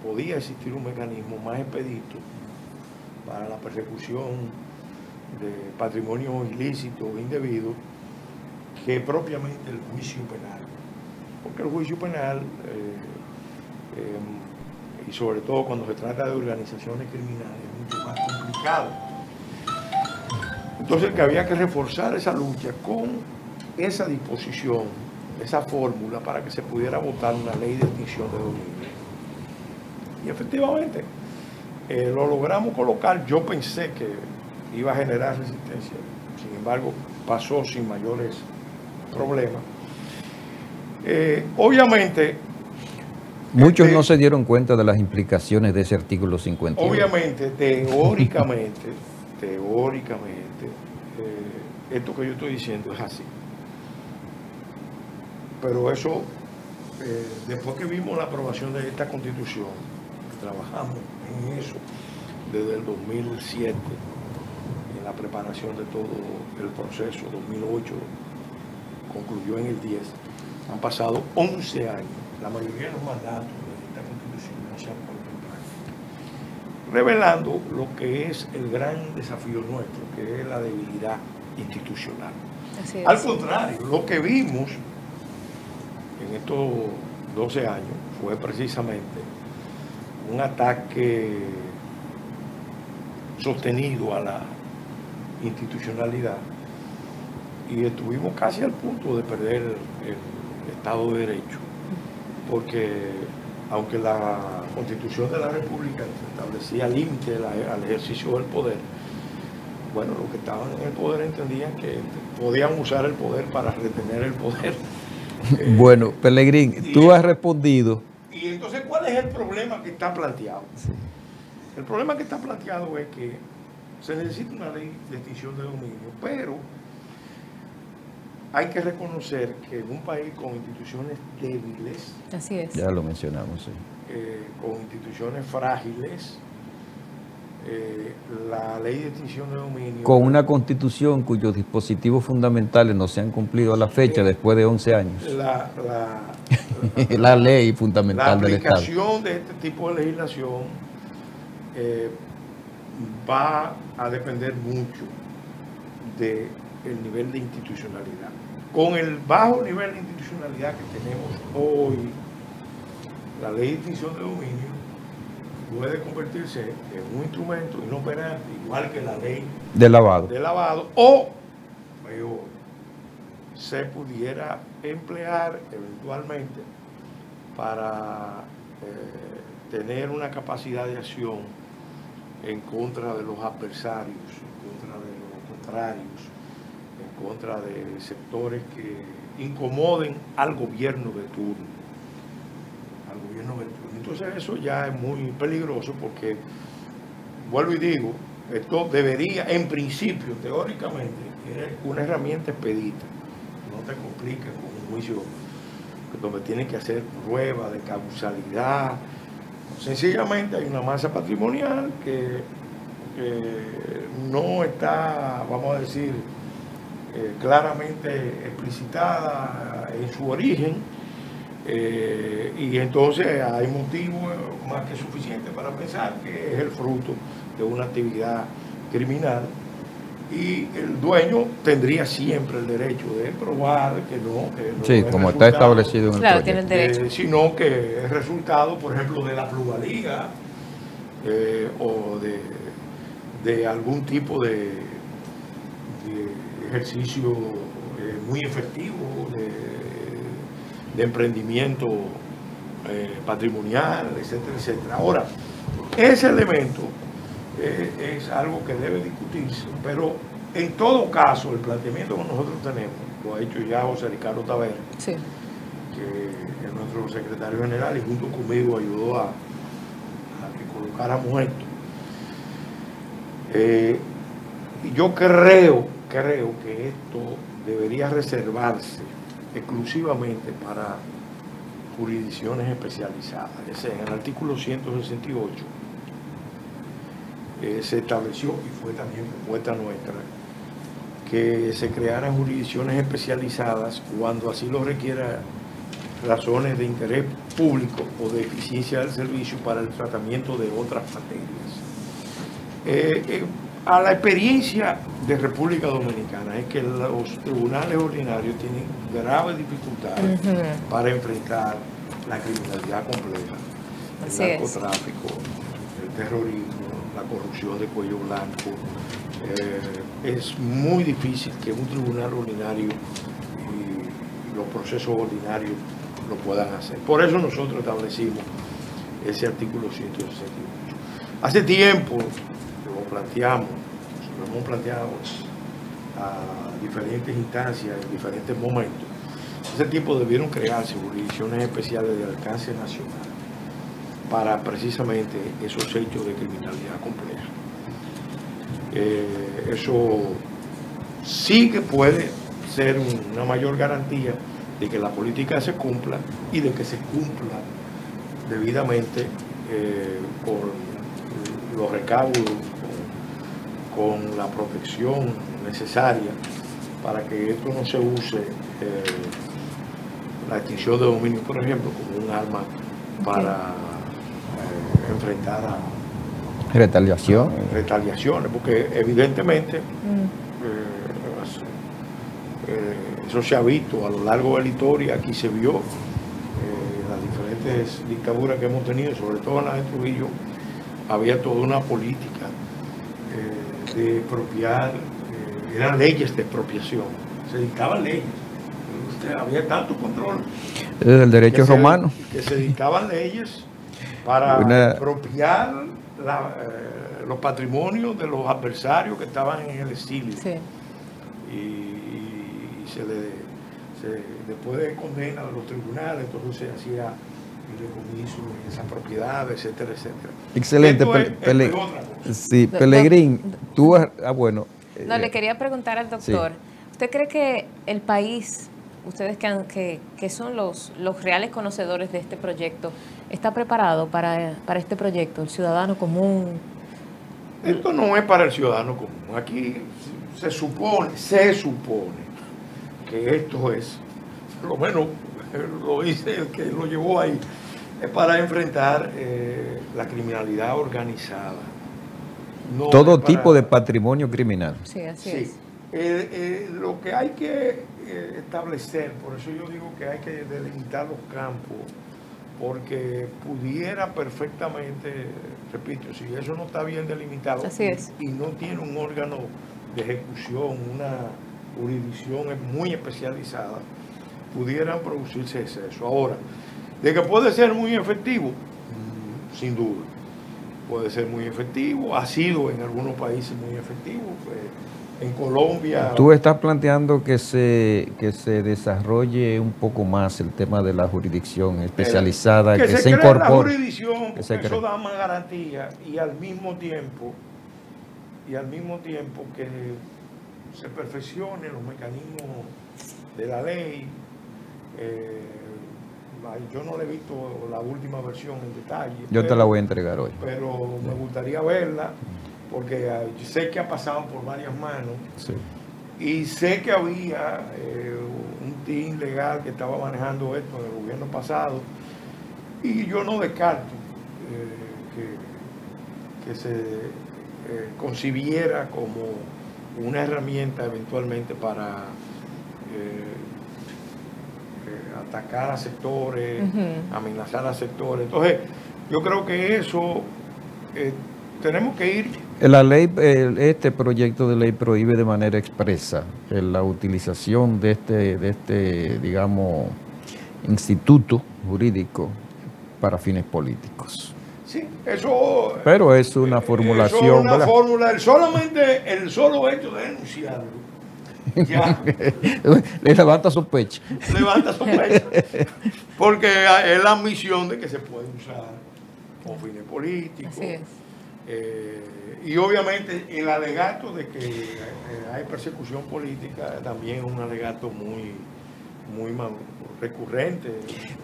podía existir un mecanismo más expedito para la persecución de patrimonio ilícito o indebido que propiamente el juicio penal. Porque el juicio penal, y sobre todo cuando se trata de organizaciones criminales, es mucho más complicado. Entonces, que había que reforzar esa lucha con esa disposición, esa fórmula para que se pudiera votar una ley de extinción de dominio. Y efectivamente, Lo logramos colocar. Yo pensé que iba a generar resistencia, sin embargo pasó sin mayores problemas. Obviamente muchos no se dieron cuenta de las implicaciones de ese artículo 51. Obviamente, teóricamente, esto que yo estoy diciendo es así. Pero eso, después que vimos la aprobación de esta Constitución, trabajamos en eso desde el 2007, en la preparación de todo el proceso. 2008 concluyó en el 10. Han pasado 11 años. La mayoría de los mandatos de esta Constitución no se han puesto en práctica, revelando lo que es el gran desafío nuestro, que es la debilidad institucional. Así es. Al contrario, lo que vimos en estos 12 años fue precisamente un ataque sostenido a la institucionalidad, y estuvimos casi al punto de perder el Estado de Derecho, porque aunque la Constitución de la República establecía límites al ejercicio del poder, bueno, los que estaban en el poder entendían que podían usar el poder para retener el poder. Bueno, Pelegrín, tú has respondido. Y entonces, ¿cuál es el problema que está planteado? Sí. El problema que está planteado es que se necesita una ley de extinción de dominio, pero hay que reconocer que en un país con instituciones débiles, Así es. Ya lo mencionamos, sí. con instituciones frágiles, la ley de extinción de dominio... Con una constitución cuyos dispositivos fundamentales no se han cumplido a la fecha después de 11 años. La ley fundamental del Estado. La aplicación de este tipo de legislación va a depender mucho del nivel de institucionalidad. Con el bajo nivel de institucionalidad que tenemos hoy, la ley de extinción de dominio puede convertirse en un instrumento inoperante, igual que la ley de lavado. O peor, se pudiera emplear eventualmente para tener una capacidad de acción en contra de los adversarios, en contra de los contrarios, en contra de sectores que incomoden al gobierno de turno. Entonces eso ya es muy peligroso, porque, vuelvo y digo, esto debería, en principio, teóricamente, ser una herramienta expedita. No te compliques con un juicio donde tienes que hacer pruebas de causalidad. Sencillamente hay una masa patrimonial que no está, vamos a decir, claramente explicitada en su origen, y entonces hay motivos más que suficientes para pensar que es el fruto de una actividad criminal, y el dueño tendría siempre el derecho de probar que no Sí, como está establecido en el Claro, proyecto. tiene el derecho. Sino que es resultado, por ejemplo, de la plusvalía o de algún tipo de ejercicio muy efectivo de emprendimiento patrimonial, etcétera, etcétera. Ahora, ese elemento es algo que debe discutirse, pero en todo caso el planteamiento que nosotros tenemos, lo ha hecho ya José Ricardo Tavera, Sí. que es nuestro secretario general y junto conmigo ayudó a que colocáramos esto. Yo creo que esto debería reservarse exclusivamente para jurisdicciones especializadas. En el artículo 168 se estableció, y fue también propuesta nuestra, que se crearan jurisdicciones especializadas cuando así lo requiera razones de interés público o de eficiencia del servicio para el tratamiento de otras materias. A la experiencia de República Dominicana es que los tribunales ordinarios tienen graves dificultades para enfrentar la criminalidad compleja, Así el es. narcotráfico, el terrorismo, la corrupción de cuello blanco. Es muy difícil que un tribunal ordinario y los procesos ordinarios lo puedan hacer. Por eso nosotros establecimos ese artículo 168. Hace tiempo lo hemos planteado a diferentes instancias, en diferentes momentos. Hace tiempo debieron crearse jurisdicciones especiales de alcance nacional para precisamente esos hechos de criminalidad compleja. Eso sí que puede ser una mayor garantía de que la política se cumpla y de que se cumpla debidamente con los recaudos, con la protección necesaria para que esto no se use, la extinción de dominio, por ejemplo, como un arma para enfrentar a retaliaciones, porque evidentemente eso se ha visto a lo largo de la historia. Aquí se vio las diferentes dictaduras que hemos tenido, sobre todo en la de Trujillo, había toda una política de expropiar, eran leyes de expropiación, se dictaban leyes, había tanto control. El derecho romano. Que se dictaban leyes para expropiar los patrimonios de los adversarios que estaban en el exilio. Sí. Y después de condena de los tribunales, entonces se hacía el decomiso de esas propiedades, etcétera, etcétera. Excelente. Sí, Pelegrín, tú bueno. No, le quería preguntar al doctor, sí. ¿Usted cree que el país, ustedes que son los reales conocedores de este proyecto, está preparado para este proyecto, el ciudadano común? Esto no es para el ciudadano común. Aquí se supone que esto es, por lo menos lo dice el que lo llevó ahí, es para enfrentar la criminalidad organizada. No todo tipo de patrimonio criminal. Sí, así es. Lo que hay que establecer, por eso yo digo que hay que delimitar los campos, porque pudiera perfectamente, repito, si eso no está bien delimitado y no tiene un órgano de ejecución, una jurisdicción muy especializada, pudieran producirse exceso. Ahora, de que puede ser muy efectivo, sin duda, puede ser muy efectivo, ha sido en algunos países muy efectivo. En Colombia... Tú estás planteando que se desarrolle un poco más el tema de la jurisdicción especializada, que se incorpore. La jurisdicción, porque eso da más garantía y al mismo tiempo que se perfeccionen los mecanismos de la ley. Yo no le he visto la última versión en detalle. Yo te la voy a entregar hoy. Pero me gustaría verla, porque sé que ha pasado por varias manos. Sí. Y sé que había un team legal que estaba manejando esto en el gobierno pasado. Y yo no descarto que se concibiera como una herramienta eventualmente para atacar a sectores, amenazar a sectores. Entonces, yo creo que eso tenemos que ir. La ley, este proyecto de ley prohíbe de manera expresa la utilización de este, digamos, instituto jurídico para fines políticos. Sí, eso. Pero es una formulación. Eso es una fórmula. El solo hecho de denunciarlo ya le levanta sospecha. Levanta sospecha. Porque es la ambición de que se puede usar con fines políticos. Así es. Y obviamente el alegato de que hay persecución política también es un alegato muy recurrente.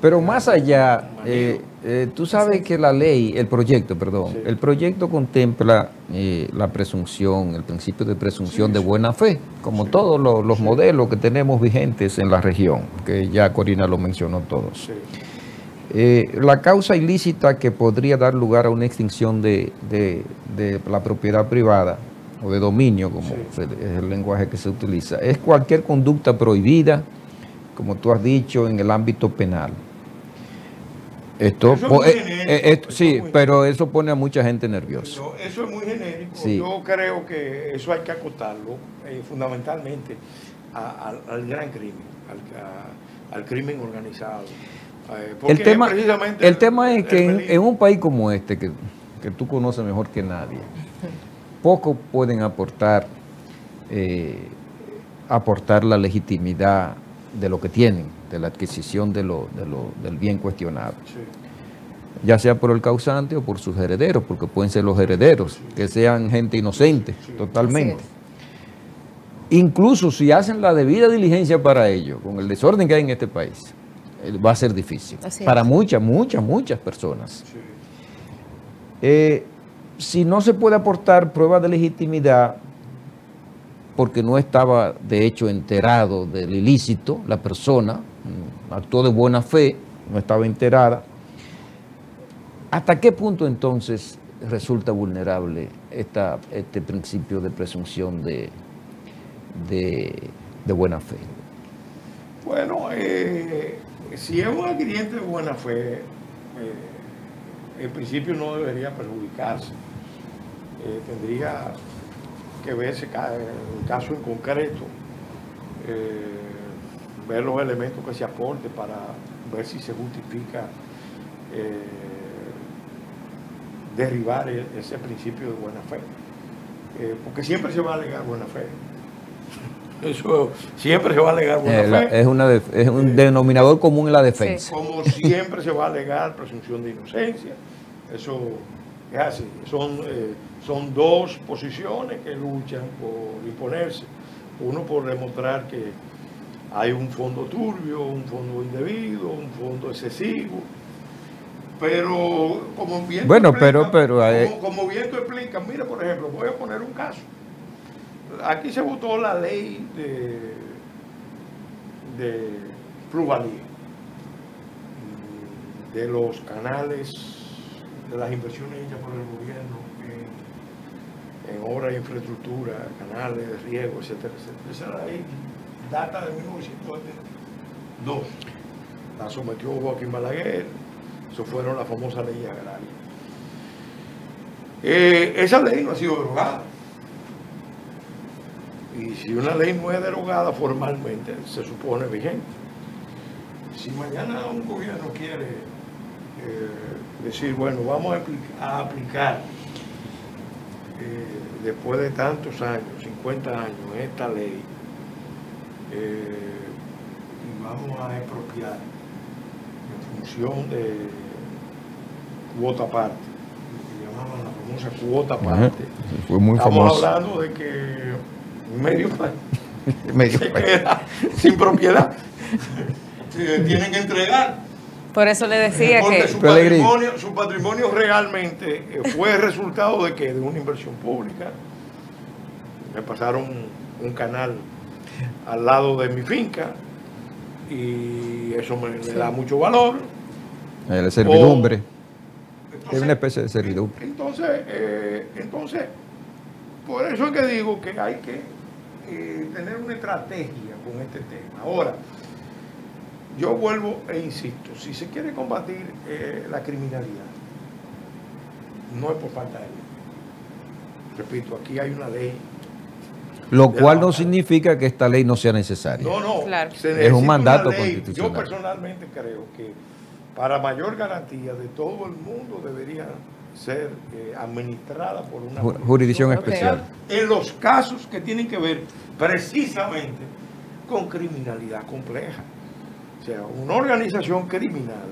Pero más allá, tú sabes que la ley, el proyecto contempla la presunción, el principio de presunción de buena fe, como todos los modelos que tenemos vigentes en la región, que ya Corina lo mencionó todos. La causa ilícita que podría dar lugar a una extinción de la propiedad privada o de dominio, como es el lenguaje que se utiliza, es cualquier conducta prohibida, como tú has dicho, en el ámbito penal. Pero eso pone a mucha gente nerviosa. Eso es muy genérico. Sí. Yo creo que eso hay que acotarlo fundamentalmente al gran crimen, al crimen organizado. El tema es que en un país como este, que que tú conoces mejor que nadie, poco pueden aportar la legitimidad de lo que tienen, de la adquisición del bien cuestionado. Sí. Ya sea por el causante o por sus herederos, porque pueden ser los herederos, que sean gente inocente, totalmente. Incluso si hacen la debida diligencia para ello, con el desorden que hay en este país, va a ser difícil. Para muchas personas. Si no se puede aportar prueba de legitimidad, porque no estaba de hecho enterado del ilícito, la persona actuó de buena fe, no estaba enterada, ¿hasta qué punto entonces resulta vulnerable este principio de presunción de buena fe? Bueno, si es un adquiriente de buena fe, en principio no debería perjudicarse. Tendría que verse el caso en concreto, ver los elementos que se aporte para ver si se justifica derribar ese principio de buena fe, porque siempre se va a alegar buena fe. Eso siempre se va a alegar buena fe. Es un denominador común en la defensa. Sí. Como siempre se va a alegar presunción de inocencia. Eso es así. Son dos posiciones que luchan por imponerse. Uno por demostrar que hay un fondo turbio, un fondo indebido, un fondo excesivo. Pero como bien bueno, tú explicas, pero como bien tú explicas, mira, por ejemplo, voy a poner un caso. Aquí se votó la ley de plusvalía, de los canales, de las inversiones hechas por el gobierno en obras de infraestructura, canales de riego, etcétera, etcétera. Esa ley data de 1972. La sometió Joaquín Balaguer. Eso fueron las famosas leyes agrarias. Esa ley no ha sido derogada. Y si una ley no es derogada formalmente, se supone vigente. Si mañana un gobierno quiere decir, bueno, vamos a aplicar después de tantos años, 50 años, esta ley, y vamos a expropiar en función de cuota parte, lo que llamaban la famosa cuota parte. Fue muy Estamos famoso. hablando de que medio país se queda sin propiedad. Tienen que entregar. Por eso le decía porque que su patrimonio realmente fue el resultado de que de una inversión pública. Me pasaron un canal al lado de mi finca y eso me da mucho valor. La servidumbre. Es una especie de servidumbre. Entonces, por eso es que digo que hay que tener una estrategia con este tema. Ahora, yo vuelvo e insisto, si se quiere combatir la criminalidad, no es por falta de ley. Repito, aquí hay una ley. Lo cual no significa que esta ley no sea necesaria. No, claro. Es un mandato constitucional. Yo personalmente creo que para mayor garantía de todo el mundo debería ser administrada por una jurisdicción especial. En los casos que tienen que ver precisamente con criminalidad compleja. O sea, una organización criminal,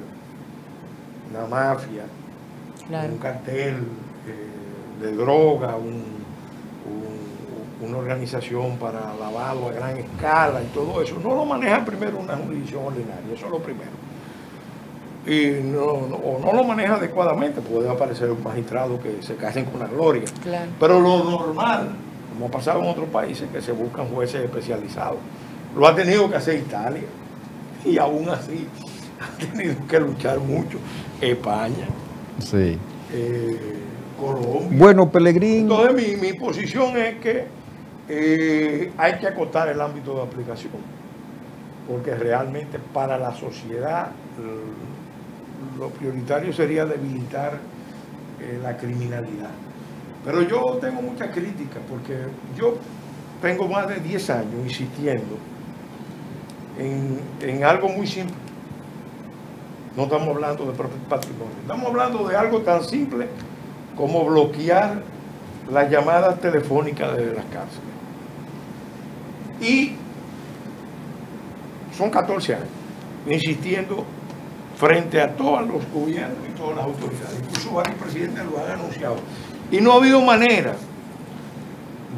una mafia, un cartel de droga, una organización para lavado a gran escala y todo eso, no lo maneja primero una jurisdicción ordinaria, eso es lo primero. Y no lo maneja adecuadamente, puede aparecer un magistrado que se casen con la gloria. Claro. Pero lo normal, como ha pasado en otros países, que se buscan jueces especializados. Lo ha tenido que hacer Italia. Y aún así ha tenido que luchar mucho España, sí. Colombia. Bueno, Pelegrín. Entonces mi posición es que hay que acotar el ámbito de aplicación, porque realmente para la sociedad lo prioritario sería debilitar la criminalidad. Pero yo tengo muchas críticas, porque yo tengo más de 10 años insistiendo en algo muy simple. No estamos hablando de patrimonio, estamos hablando de algo tan simple como bloquear las llamadas telefónicas desde las cárceles. Y son 14 años insistiendo frente a todos los gobiernos y todas las autoridades. Incluso varios presidentes lo han anunciado. Y no ha habido manera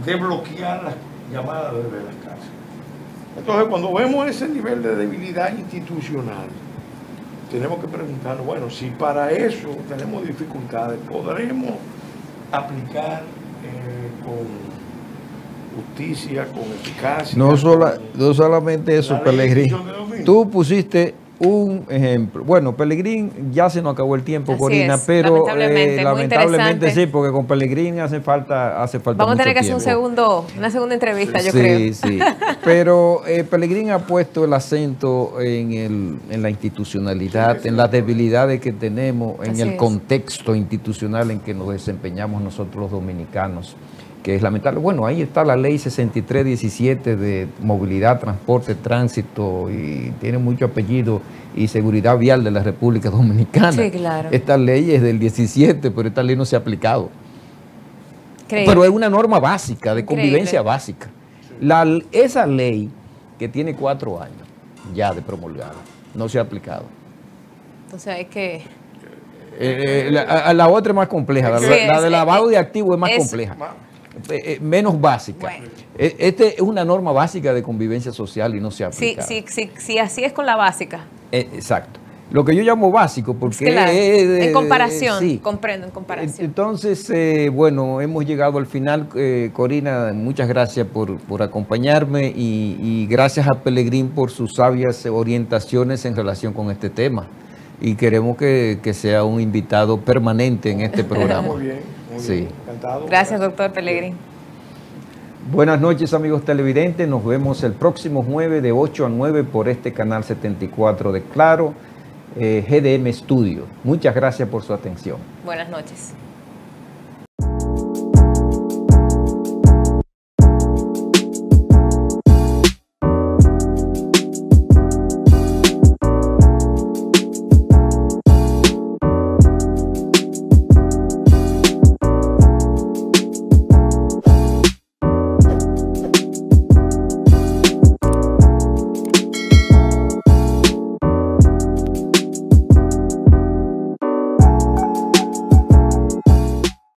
de bloquear las llamadas desde las cárceles. Entonces, cuando vemos ese nivel de debilidad institucional, tenemos que preguntarnos, bueno, si para eso tenemos dificultades, ¿podremos aplicar con justicia, con eficacia? No solamente eso, Pelegrín. Tú pusiste un ejemplo. Bueno, Pelegrín, ya se nos acabó el tiempo, Así Corina, es, pero lamentablemente sí, porque con Pelegrín hace falta Vamos a tener que hacer tiempo. una segunda entrevista, yo Sí, creo. sí. Pero Pelegrín ha puesto el acento en la institucionalidad, en las debilidades que tenemos, en Así el es. contexto institucional en que nos desempeñamos nosotros los dominicanos, que es lamentable. Bueno, ahí está la ley 6317 de movilidad, transporte, tránsito, y tiene mucho apellido, y seguridad vial de la República Dominicana. Sí, claro. Esta ley es del 17, pero esta ley no se ha aplicado. Increíble. Pero es una norma básica, de Increíble. convivencia básica. Esa ley, que tiene 4 años ya de promulgada, no se ha aplicado. Entonces hay que... La otra es más compleja, Sí, la de es- lavado de activos es más es- compleja. Menos básica. Bueno. Este es una norma básica de convivencia social y no se ha Sí, aplicado. sí, así es con la básica. Exacto. Lo que yo llamo básico, porque Claro, en comparación, sí. comprendo, en comparación. Entonces, bueno, hemos llegado al final. Corina, muchas gracias por acompañarme y gracias a Pelegrín por sus sabias orientaciones en relación con este tema. Y queremos que sea un invitado permanente en este programa. Muy bien, Sí. encantado. Gracias, doctor Pelegrín. Buenas noches, amigos televidentes. Nos vemos el próximo jueves de 8 a 9 por este canal 74 de Claro, GDM Studio. Muchas gracias por su atención. Buenas noches.